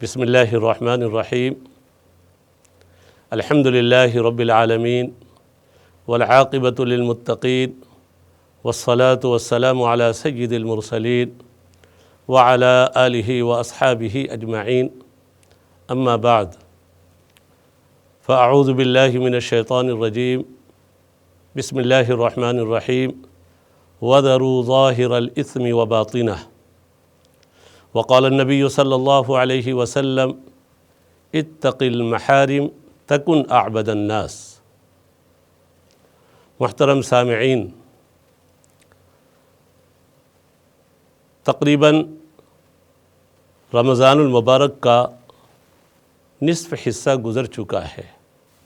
بسم اللہ الرحمن الرحیم الحمد للہ رب العالمین والعاقبۃ للمتقین والصلاة والسلام علی سید المرسلین وعلی آلہ واصحابہ اجمعین اما بعد فاعوذ باللہ من الشیطان الرجیم بسم اللہ الرحمن الرحیم وذروا ظاہر الاثم وباطنہ وقال النبی صلی اللہ علیہ وسلم اتق المحارم تکن اعبد الناس۔ محترم سامعین، تقریباً رمضان المبارک کا نصف حصہ گزر چکا ہے۔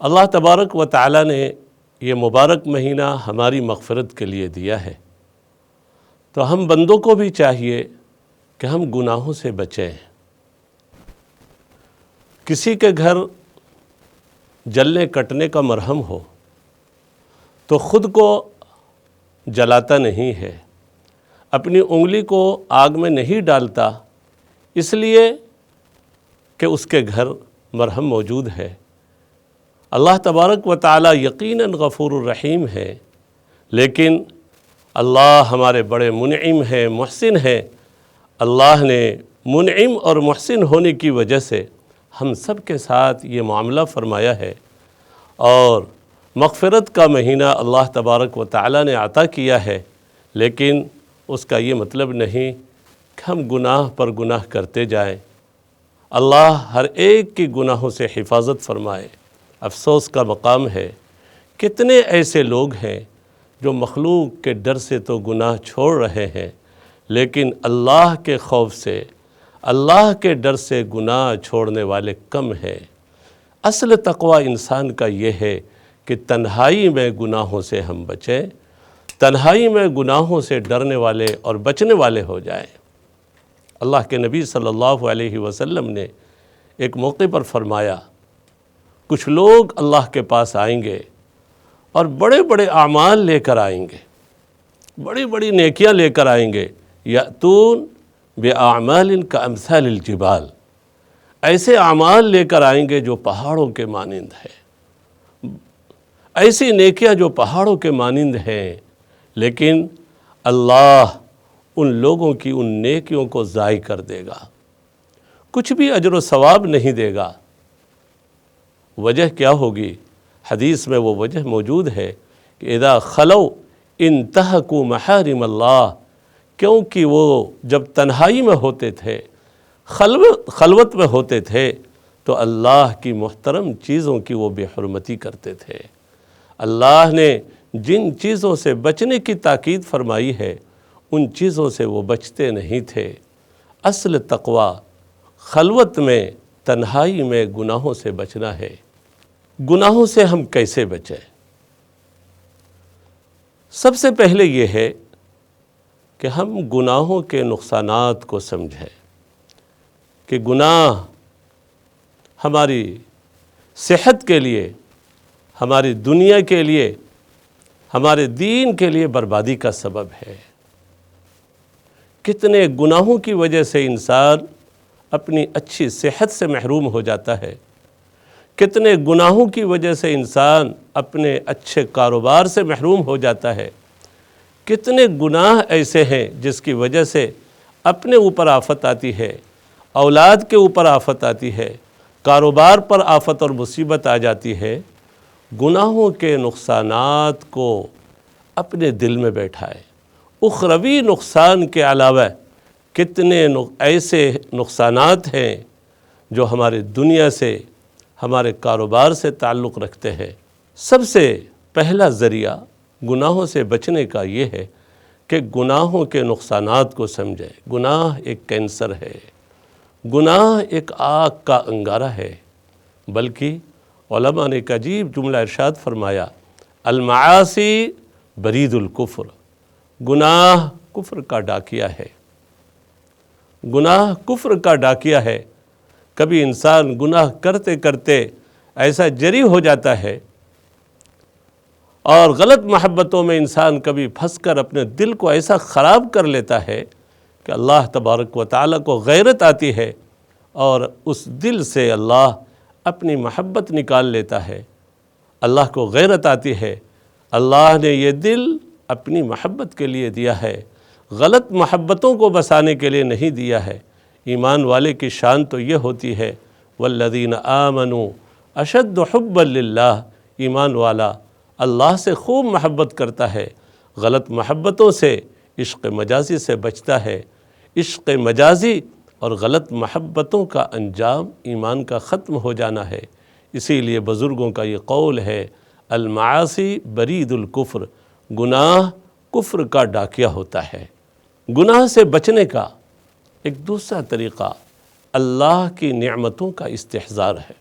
اللہ تبارک و تعالی نے یہ مبارک مہینہ ہماری مغفرت کے لیے دیا ہے، تو ہم بندوں کو بھی چاہیے کہ ہم گناہوں سے بچیں۔ کسی کے گھر جلنے کٹنے کا مرہم ہو تو خود کو جلاتا نہیں ہے، اپنی انگلی کو آگ میں نہیں ڈالتا، اس لیے کہ اس کے گھر مرہم موجود ہے۔ اللہ تبارک و تعالی یقیناً غفور الرحیم ہے، لیکن اللہ ہمارے بڑے منعم ہیں، محسن ہیں۔ اللہ نے منعم اور محسن ہونے کی وجہ سے ہم سب کے ساتھ یہ معاملہ فرمایا ہے، اور مغفرت کا مہینہ اللہ تبارک و تعالی نے عطا کیا ہے، لیکن اس کا یہ مطلب نہیں کہ ہم گناہ پر گناہ کرتے جائیں۔ اللہ ہر ایک کی گناہوں سے حفاظت فرمائے۔ افسوس کا مقام ہے، کتنے ایسے لوگ ہیں جو مخلوق کے ڈر سے تو گناہ چھوڑ رہے ہیں، لیکن اللہ کے خوف سے، اللہ کے ڈر سے گناہ چھوڑنے والے کم ہیں۔ اصل تقوی انسان کا یہ ہے کہ تنہائی میں گناہوں سے ہم بچیں، تنہائی میں گناہوں سے ڈرنے والے اور بچنے والے ہو جائیں۔ اللہ کے نبی صلی اللہ علیہ وسلم نے ایک موقع پر فرمایا، کچھ لوگ اللہ کے پاس آئیں گے اور بڑے بڑے اعمال لے کر آئیں گے، بڑی بڑی نیکیاں لے کر آئیں گے، یأتون بِأَعْمَالٍ كَأَمْثَالِ الْجِبَالِ، ایسے اعمال لے کر آئیں گے جو پہاڑوں کے مانند ہے، ایسی نیکیاں جو پہاڑوں کے مانند ہیں، لیکن اللہ ان لوگوں کی ان نیکیوں کو ضائع کر دے گا، کچھ بھی اجر و ثواب نہیں دے گا۔ وجہ کیا ہوگی؟ حدیث میں وہ وجہ موجود ہے کہ اذا خلو انتہکوا محارم اللہ، کیونکہ وہ جب تنہائی میں ہوتے تھے، خلوت میں ہوتے تھے، تو اللہ کی محترم چیزوں کی وہ بے حرمتی کرتے تھے۔ اللہ نے جن چیزوں سے بچنے کی تاکید فرمائی ہے، ان چیزوں سے وہ بچتے نہیں تھے۔ اصل تقوی خلوت میں، تنہائی میں گناہوں سے بچنا ہے۔ گناہوں سے ہم کیسے بچیں؟ سب سے پہلے یہ ہے کہ ہم گناہوں کے نقصانات کو سمجھیں، کہ گناہ ہماری صحت کے لیے، ہماری دنیا کے لیے، ہمارے دین کے لیے بربادی کا سبب ہے۔ کتنے گناہوں کی وجہ سے انسان اپنی اچھی صحت سے محروم ہو جاتا ہے، کتنے گناہوں کی وجہ سے انسان اپنے اچھے کاروبار سے محروم ہو جاتا ہے، کتنے گناہ ایسے ہیں جس کی وجہ سے اپنے اوپر آفت آتی ہے، اولاد کے اوپر آفت آتی ہے، کاروبار پر آفت اور مصیبت آ جاتی ہے۔ گناہوں کے نقصانات کو اپنے دل میں بیٹھائے۔ اخروی نقصان کے علاوہ کتنے ایسے نقصانات ہیں جو ہمارے دنیا سے، ہمارے کاروبار سے تعلق رکھتے ہیں۔ سب سے پہلا ذریعہ گناہوں سے بچنے کا یہ ہے کہ گناہوں کے نقصانات کو سمجھیں۔ گناہ ایک کینسر ہے، گناہ ایک آگ کا انگارہ ہے، بلکہ علماء نے ایک عجیب جملہ ارشاد فرمایا، المعاصی برید الکفر، گناہ کفر کا ڈاکیا ہے، گناہ کفر کا ڈاکیا ہے۔ کبھی انسان گناہ کرتے کرتے ایسا جری ہو جاتا ہے، اور غلط محبتوں میں انسان کبھی پھنس کر اپنے دل کو ایسا خراب کر لیتا ہے کہ اللہ تبارک و تعالیٰ کو غیرت آتی ہے، اور اس دل سے اللہ اپنی محبت نکال لیتا ہے۔ اللہ کو غیرت آتی ہے، اللہ نے یہ دل اپنی محبت کے لیے دیا ہے، غلط محبتوں کو بسانے کے لیے نہیں دیا ہے۔ ایمان والے کی شان تو یہ ہوتی ہے، والذین آمنوا اشد حبا للہ، ایمان والا اللہ سے خوب محبت کرتا ہے، غلط محبتوں سے، عشق مجازی سے بچتا ہے۔ عشق مجازی اور غلط محبتوں کا انجام ایمان کا ختم ہو جانا ہے۔ اسی لیے بزرگوں کا یہ قول ہے، المعاصی برید الکفر، گناہ کفر کا ڈاکیہ ہوتا ہے۔ گناہ سے بچنے کا ایک دوسرا طریقہ اللہ کی نعمتوں کا استحضار ہے۔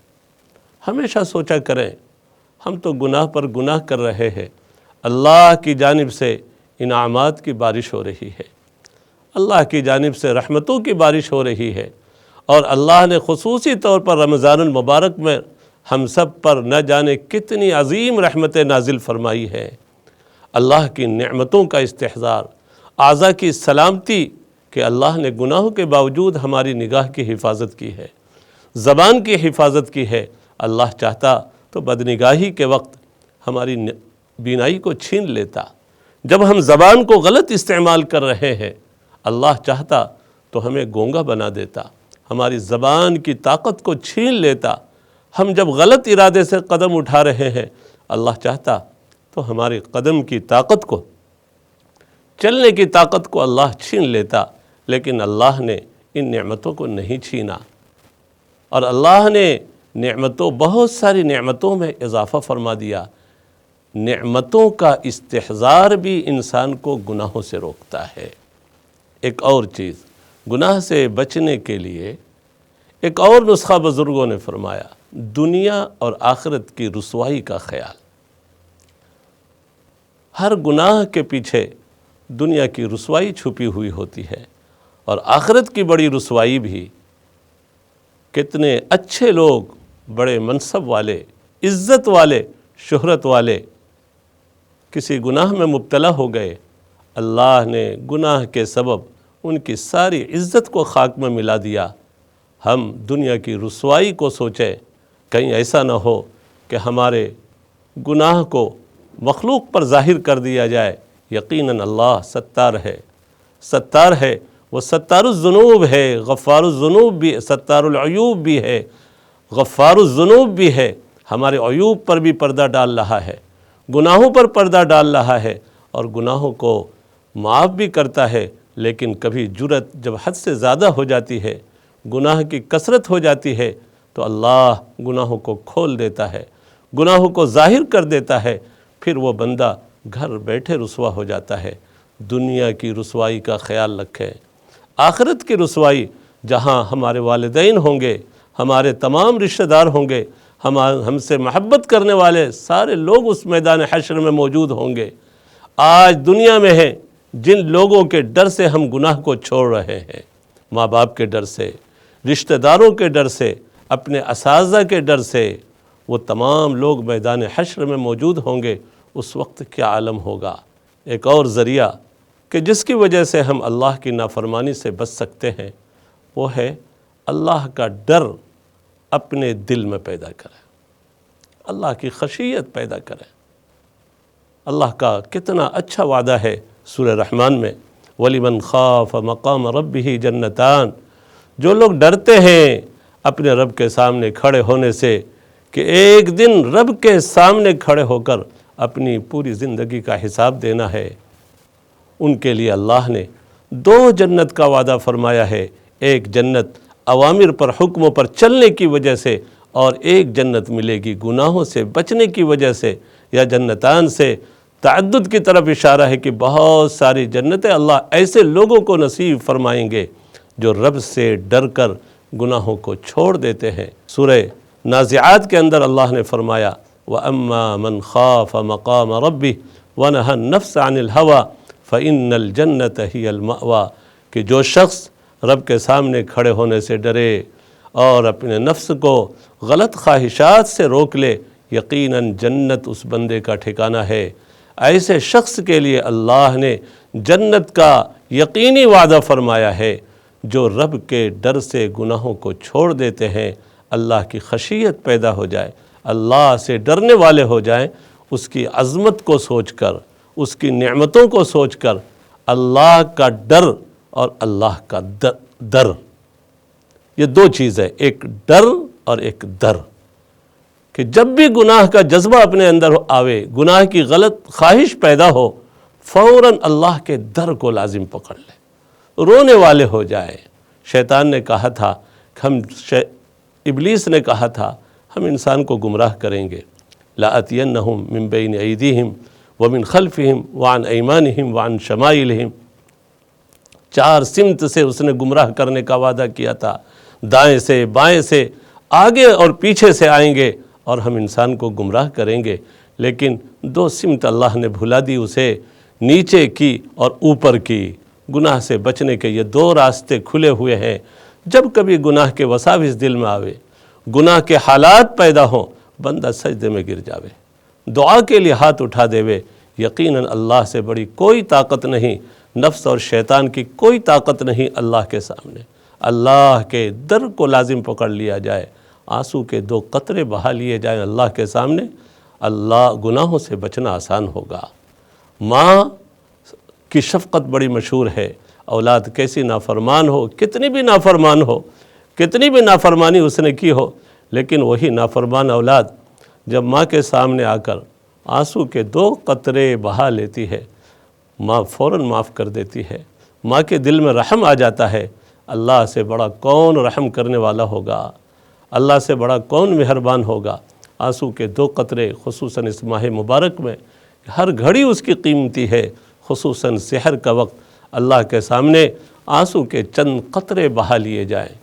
ہمیشہ سوچا کریں، ہم تو گناہ پر گناہ کر رہے ہیں، اللہ کی جانب سے انعامات کی بارش ہو رہی ہے، اللہ کی جانب سے رحمتوں کی بارش ہو رہی ہے، اور اللہ نے خصوصی طور پر رمضان المبارک میں ہم سب پر نہ جانے کتنی عظیم رحمتیں نازل فرمائی ہیں۔ اللہ کی نعمتوں کا استحضار، اعضاء کی سلامتی کہ اللہ نے گناہوں کے باوجود ہماری نگاہ کی حفاظت کی ہے، زبان کی حفاظت کی ہے۔ اللہ چاہتا تو بدنگاہی کے وقت ہماری بینائی کو چھین لیتا۔ جب ہم زبان کو غلط استعمال کر رہے ہیں، اللہ چاہتا تو ہمیں گونگا بنا دیتا، ہماری زبان کی طاقت کو چھین لیتا۔ ہم جب غلط ارادے سے قدم اٹھا رہے ہیں، اللہ چاہتا تو ہماری قدم کی طاقت کو، چلنے کی طاقت کو اللہ چھین لیتا، لیکن اللہ نے ان نعمتوں کو نہیں چھینا، اور اللہ نے نعمتوں، بہت ساری نعمتوں میں اضافہ فرما دیا۔ نعمتوں کا استحضار بھی انسان کو گناہوں سے روکتا ہے۔ ایک اور چیز، گناہ سے بچنے کے لیے ایک اور نسخہ بزرگوں نے فرمایا، دنیا اور آخرت کی رسوائی کا خیال۔ ہر گناہ کے پیچھے دنیا کی رسوائی چھپی ہوئی ہوتی ہے، اور آخرت کی بڑی رسوائی بھی۔ کتنے اچھے لوگ، بڑے منصب والے، عزت والے، شہرت والے کسی گناہ میں مبتلا ہو گئے، اللہ نے گناہ کے سبب ان کی ساری عزت کو خاک میں ملا دیا۔ ہم دنیا کی رسوائی کو سوچیں، کہیں ایسا نہ ہو کہ ہمارے گناہ کو مخلوق پر ظاہر کر دیا جائے۔ یقیناً اللہ ستار ہے، ستار ہے، وہ ستار الذنوب ہے، غفار الذنوب بھی، ستار العیوب بھی ہے، غفار الذنوب بھی ہے۔ ہمارے عیوب پر بھی پردہ ڈال رہا ہے، گناہوں پر پردہ ڈال رہا ہے، اور گناہوں کو معاف بھی کرتا ہے۔ لیکن کبھی جرأت جب حد سے زیادہ ہو جاتی ہے، گناہ کی کثرت ہو جاتی ہے، تو اللہ گناہوں کو کھول دیتا ہے، گناہوں کو ظاہر کر دیتا ہے، پھر وہ بندہ گھر بیٹھے رسوا ہو جاتا ہے۔ دنیا کی رسوائی کا خیال رکھیں، آخرت کی رسوائی جہاں ہمارے والدین ہوں گے، ہمارے تمام رشتہ دار ہوں گے، ہم سے محبت کرنے والے سارے لوگ اس میدان حشر میں موجود ہوں گے۔ آج دنیا میں ہیں جن لوگوں کے ڈر سے ہم گناہ کو چھوڑ رہے ہیں، ماں باپ کے ڈر سے، رشتہ داروں کے ڈر سے، اپنے اساتذہ کے ڈر سے، وہ تمام لوگ میدان حشر میں موجود ہوں گے۔ اس وقت کیا عالم ہوگا۔ ایک اور ذریعہ کہ جس کی وجہ سے ہم اللہ کی نافرمانی سے بچ سکتے ہیں، وہ ہے اللہ کا ڈر اپنے دل میں پیدا کریں، اللہ کی خشیت پیدا کریں۔ اللہ کا کتنا اچھا وعدہ ہے سورہ رحمان میں، وَلِمَنْ خَافَ مَقَامَ رَبِّهِ جَنَّتَانِ، جو لوگ ڈرتے ہیں اپنے رب کے سامنے کھڑے ہونے سے، کہ ایک دن رب کے سامنے کھڑے ہو کر اپنی پوری زندگی کا حساب دینا ہے، ان کے لیے اللہ نے 2 جنت کا وعدہ فرمایا ہے۔ ایک جنت اوامر پر، حکموں پر چلنے کی وجہ سے، اور ایک جنت ملے گی گناہوں سے بچنے کی وجہ سے۔ یا جنتان سے تعدد کی طرف اشارہ ہے کہ بہت ساری جنتیں اللہ ایسے لوگوں کو نصیب فرمائیں گے جو رب سے ڈر کر گناہوں کو چھوڑ دیتے ہیں۔ سورہ نازعات کے اندر اللہ نے فرمایا، وَأَمَّا مَنْ خَافَ مَقَامَ رَبِّهِ وَنَهَى النَّفْسَ عَنِ الْهَوَىٰ فَإِنَّ الْجَنَّةَ هِيَ الْمَأْوَىٰ، کہ جو شخص رب کے سامنے کھڑے ہونے سے ڈرے اور اپنے نفس کو غلط خواہشات سے روک لے، یقیناً جنت اس بندے کا ٹھکانہ ہے۔ ایسے شخص کے لیے اللہ نے جنت کا یقینی وعدہ فرمایا ہے۔ جو رب کے ڈر سے گناہوں کو چھوڑ دیتے ہیں، اللہ کی خشیت پیدا ہو جائے، اللہ سے ڈرنے والے ہو جائیں، اس کی عظمت کو سوچ کر، اس کی نعمتوں کو سوچ کر، اللہ کا ڈر اور اللہ کا در، یہ دو چیز ہے، ایک ڈر اور ایک در، کہ جب بھی گناہ کا جذبہ اپنے اندر آوے، گناہ کی غلط خواہش پیدا ہو، فوراً اللہ کے در کو لازم پکڑ لے، رونے والے ہو جائے۔ شیطان نے کہا تھا، ابلیس نے کہا تھا ہم انسان کو گمراہ کریں گے، لَأَتِيَنَّهُمْ مِنْ بَيْنِ أَيْدِيهِمْ وَمِنْ خَلْفِهِمْ وَعَنْ أَيْمَانِهِمْ وَعَنْ شَمَائِلِهِمْ، چار سمت سے اس نے گمراہ کرنے کا وعدہ کیا تھا، دائیں سے، بائیں سے، آگے اور پیچھے سے آئیں گے اور ہم انسان کو گمراہ کریں گے۔ لیکن دو سمت اللہ نے بھلا دی اسے، نیچے کی اور اوپر کی۔ گناہ سے بچنے کے یہ دو راستے کھلے ہوئے ہیں۔ جب کبھی گناہ کے وساوس دل میں آوے، گناہ کے حالات پیدا ہوں، بندہ سجدے میں گر جاوے، دعا کے لیے ہاتھ اٹھا دیوے، یقیناً اللہ سے بڑی کوئی طاقت نہیں، نفس اور شیطان کی کوئی طاقت نہیں اللہ کے سامنے۔ اللہ کے در کو لازم پکڑ لیا جائے، آنسو کے دو قطرے بہا لیے جائیں اللہ کے سامنے، اللہ گناہوں سے بچنا آسان ہوگا۔ ماں کی شفقت بڑی مشہور ہے، اولاد کیسی نافرمان ہو، کتنی بھی نافرمان ہو، کتنی بھی نافرمانی اس نے کی ہو، لیکن وہی نافرمان اولاد جب ماں کے سامنے آ کر آنسو کے دو قطرے بہا لیتی ہے، ماں فوراً معاف کر دیتی ہے، ماں کے دل میں رحم آ جاتا ہے۔ اللہ سے بڑا کون رحم کرنے والا ہوگا، اللہ سے بڑا کون مہربان ہوگا۔ آنسو کے دو قطرے خصوصاً اس ماہ مبارک میں ہر گھڑی اس کی قیمتی ہے، خصوصاً سحر کا وقت اللہ کے سامنے آنسو کے چند قطرے بہا لیے جائیں،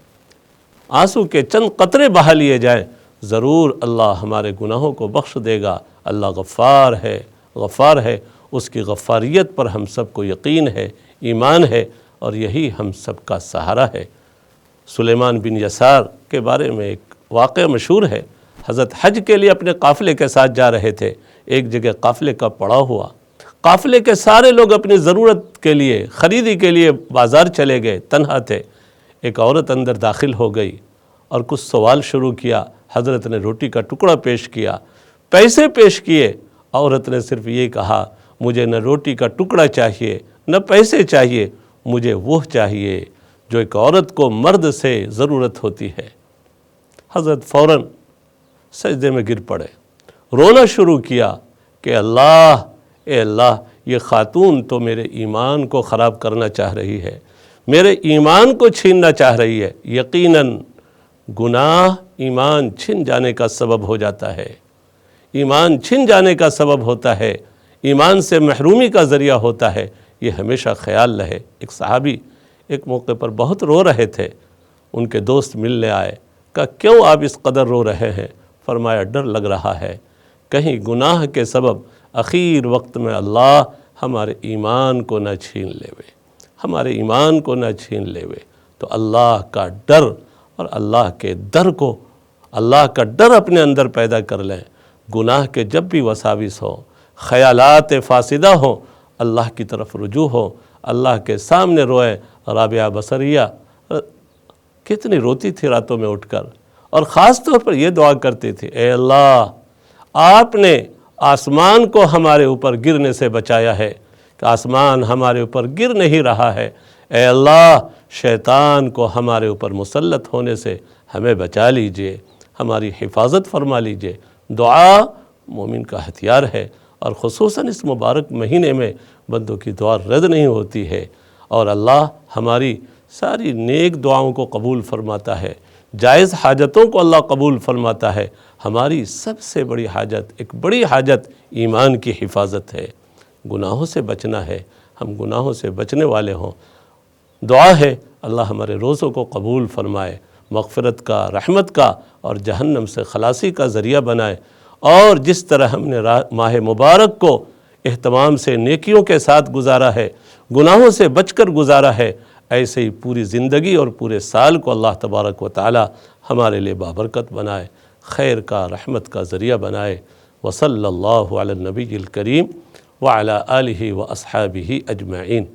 آنسو کے چند قطرے بہا لیے جائیں، ضرور اللہ ہمارے گناہوں کو بخش دے گا۔ اللہ غفار ہے، غفار ہے، اس کی غفاریت پر ہم سب کو یقین ہے، ایمان ہے، اور یہی ہم سب کا سہارا ہے۔ سلیمان بن یسار کے بارے میں ایک واقعہ مشہور ہے۔ حضرت حج کے لیے اپنے قافلے کے ساتھ جا رہے تھے، ایک جگہ قافلے کا پڑاؤ ہوا، قافلے کے سارے لوگ اپنی ضرورت کے لیے، خریدی کے لیے بازار چلے گئے، تنہا تھے۔ ایک عورت اندر داخل ہو گئی اور کچھ سوال شروع کیا۔ حضرت نے روٹی کا ٹکڑا پیش کیا، پیسے پیش کیے، عورت نے صرف یہ کہا، مجھے نہ روٹی کا ٹکڑا چاہیے نہ پیسے چاہیے، مجھے وہ چاہیے جو ایک عورت کو مرد سے ضرورت ہوتی ہے۔ حضرت فوراً سجدے میں گر پڑے، رونا شروع کیا کہ اللہ، اے اللہ، یہ خاتون تو میرے ایمان کو خراب کرنا چاہ رہی ہے، میرے ایمان کو چھیننا چاہ رہی ہے۔ یقیناً گناہ ایمان چھن جانے کا سبب ہو جاتا ہے، ایمان چھن جانے کا سبب ہوتا ہے، ایمان سے محرومی کا ذریعہ ہوتا ہے، یہ ہمیشہ خیال رہے۔ ایک صحابی ایک موقع پر بہت رو رہے تھے، ان کے دوست ملنے آئے، کہا کیوں آپ اس قدر رو رہے ہیں؟ فرمایا ڈر لگ رہا ہے کہیں گناہ کے سبب اخیر وقت میں اللہ ہمارے ایمان کو نہ چھین لیوے، ہمارے ایمان کو نہ چھین لیوے۔ تو اللہ کا ڈر اور اللہ کے در کو، اللہ کا ڈر اپنے اندر پیدا کر لیں۔ گناہ کے جب بھی وساوس ہوں، خیالات فاسدہ ہوں، اللہ کی طرف رجوع ہو، اللہ کے سامنے روئے۔ رابعہ بصریہ کتنی روتی تھی راتوں میں اٹھ کر، اور خاص طور پر یہ دعا کرتی تھی، اے اللہ، آپ نے آسمان کو ہمارے اوپر گرنے سے بچایا ہے کہ آسمان ہمارے اوپر گر نہیں رہا ہے، اے اللہ شیطان کو ہمارے اوپر مسلط ہونے سے ہمیں بچا لیجئے، ہماری حفاظت فرما لیجئے۔ دعا مومن کا ہتھیار ہے، اور خصوصاً اس مبارک مہینے میں بندوں کی دعا رد نہیں ہوتی ہے، اور اللہ ہماری ساری نیک دعاؤں کو قبول فرماتا ہے، جائز حاجتوں کو اللہ قبول فرماتا ہے۔ ہماری سب سے بڑی حاجت، ایک بڑی حاجت ایمان کی حفاظت ہے، گناہوں سے بچنا ہے، ہم گناہوں سے بچنے والے ہوں۔ دعا ہے اللہ ہمارے روزوں کو قبول فرمائے، مغفرت کا، رحمت کا اور جہنم سے خلاصی کا ذریعہ بنائے، اور جس طرح ہم نے ماہ مبارک کو اہتمام سے نیکیوں کے ساتھ گزارا ہے، گناہوں سے بچ کر گزارا ہے، ایسے ہی پوری زندگی اور پورے سال کو اللہ تبارک و تعالی ہمارے لیے بابرکت بنائے، خیر کا، رحمت کا ذریعہ بنائے۔ وصلی اللہ علی النبی الکریم وعلی آلہ واصحابہ اجمعین۔